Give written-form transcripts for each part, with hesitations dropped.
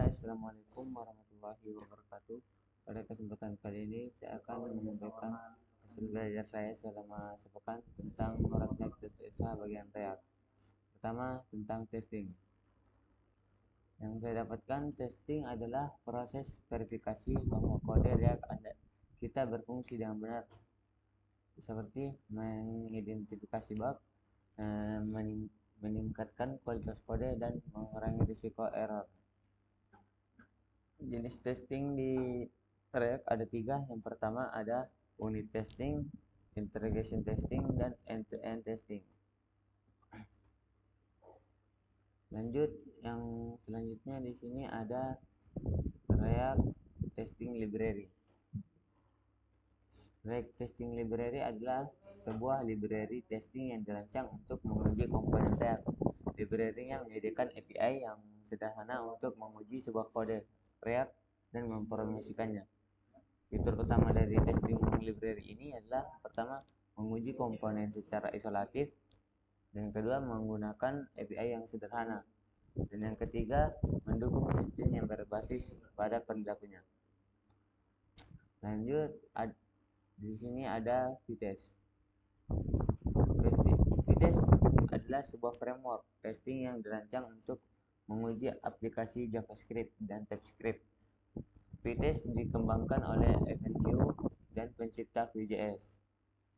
Assalamualaikum warahmatullahi wabarakatuh. Pada kesempatan kali ini saya akan menyampaikan hasil belajar saya selama sepekan tentang React.sh bagian React. Pertama, tentang testing. Yang saya dapatkan, testing adalah proses verifikasi bahwa kode React kita berfungsi dengan benar, seperti mengidentifikasi bug, meningkatkan kualitas kode, dan mengurangi risiko error. Jenis testing di React ada 3. Yang pertama ada unit testing, integration testing, dan end-to-end testing. Lanjut, yang selanjutnya di sini ada React Testing Library. React Testing Library adalah sebuah library testing yang dirancang untuk menguji komponen React. Library-nya menyediakan API yang sederhana untuk menguji sebuah kode React dan mempromosikannya. Fitur utama dari testing library ini adalah pertama, menguji komponen secara isolatif, dan kedua, menggunakan API yang sederhana, dan yang ketiga, mendukung testing yang berbasis pada perilakunya. Lanjut, di sini ada Vitess. Vitess adalah sebuah framework testing yang dirancang untuk menguji aplikasi JavaScript dan TypeScript. Vitess dikembangkan oleh Avenue dan pencipta Vue.js.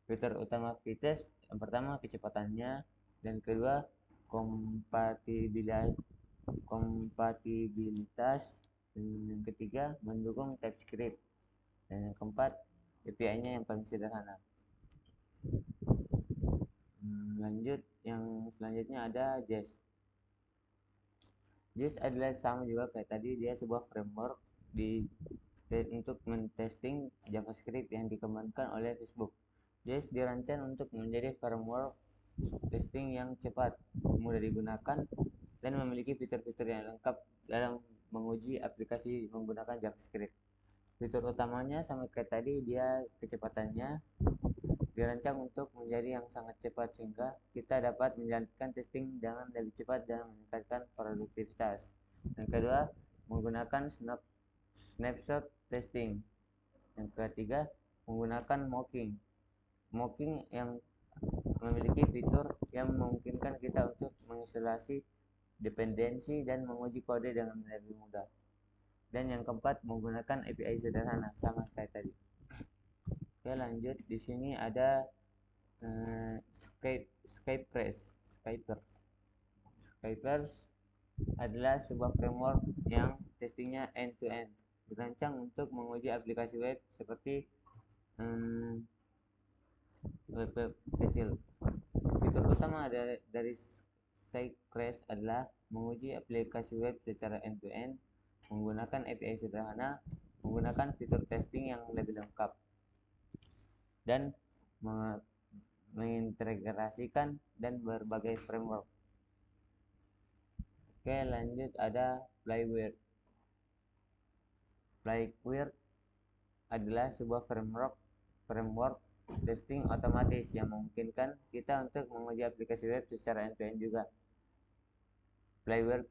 Fitur utama Vitess yang pertama kecepatan,nya, dan kedua kompatibilitas, dan yang ketiga mendukung TypeScript, dan yang keempat API-nya yang paling sederhana. Lanjut, yang selanjutnya ada Jest. Jest adalah sama juga kayak tadi, dia sebuah framework untuk mentesting JavaScript yang dikembangkan oleh Facebook. Jest dirancang untuk menjadi framework testing yang cepat, mudah digunakan, dan memiliki fitur-fitur yang lengkap dalam menguji aplikasi menggunakan JavaScript. Fitur utamanya sama kayak tadi, dia kecepatannya dirancang untuk menjadi yang sangat cepat sehingga kita dapat menjalankan testing dengan lebih cepat dan meningkatkan produktivitas. Yang kedua, menggunakan snapshot testing. Yang ketiga, menggunakan mocking. Mocking yang memiliki fitur yang memungkinkan kita untuk mengisolasi dependensi dan menguji kode dengan lebih mudah. Dan yang keempat, menggunakan API sederhana sama kayak tadi. Oke, lanjut, di sini ada Skypers. Skypers adalah sebuah framework yang testingnya end-to-end, dirancang untuk menguji aplikasi web seperti web kecil. Fitur utama dari Skypers adalah menguji aplikasi web secara end-to-end, menggunakan API sederhana, menggunakan fitur testing yang lebih lengkap, dan mengintegrasikan dan berbagai framework. Oke, lanjut ada Flywire. Flywire adalah sebuah framework testing otomatis yang memungkinkan kita untuk menguji aplikasi web secara end-to-end juga. Flywire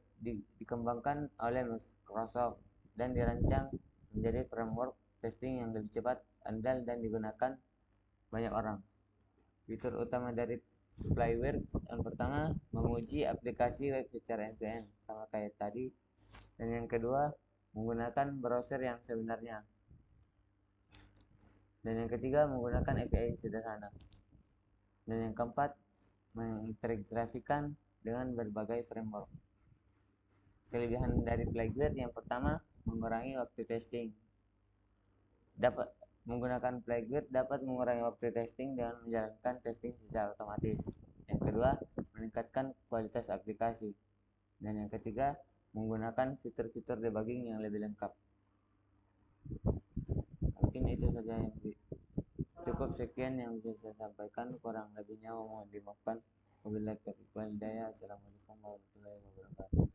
dikembangkan oleh Microsoft dan dirancang menjadi framework testing yang lebih cepat, andal, dan digunakan banyak orang. Fitur utama dari Flywire yang pertama, menguji aplikasi web secara end-to-end sama kayak tadi, dan yang kedua, menggunakan browser yang sebenarnya, dan yang ketiga, menggunakan API sederhana, dan yang keempat, mengintegrasikan dengan berbagai framework. Kelebihan dari Flywire yang pertama, mengurangi waktu testing. Menggunakan Flywire dapat mengurangi waktu testing dengan menjalankan testing secara otomatis. Yang kedua, meningkatkan kualitas aplikasi. Dan yang ketiga, menggunakan fitur-fitur debugging yang lebih lengkap. Mungkin itu saja yang cukup sekian yang bisa saya sampaikan, kurang lebihnya mohon dimaafkan. Wabillahi taufiq wal hidayah. Assalamualaikum warahmatullahi wabarakatuh.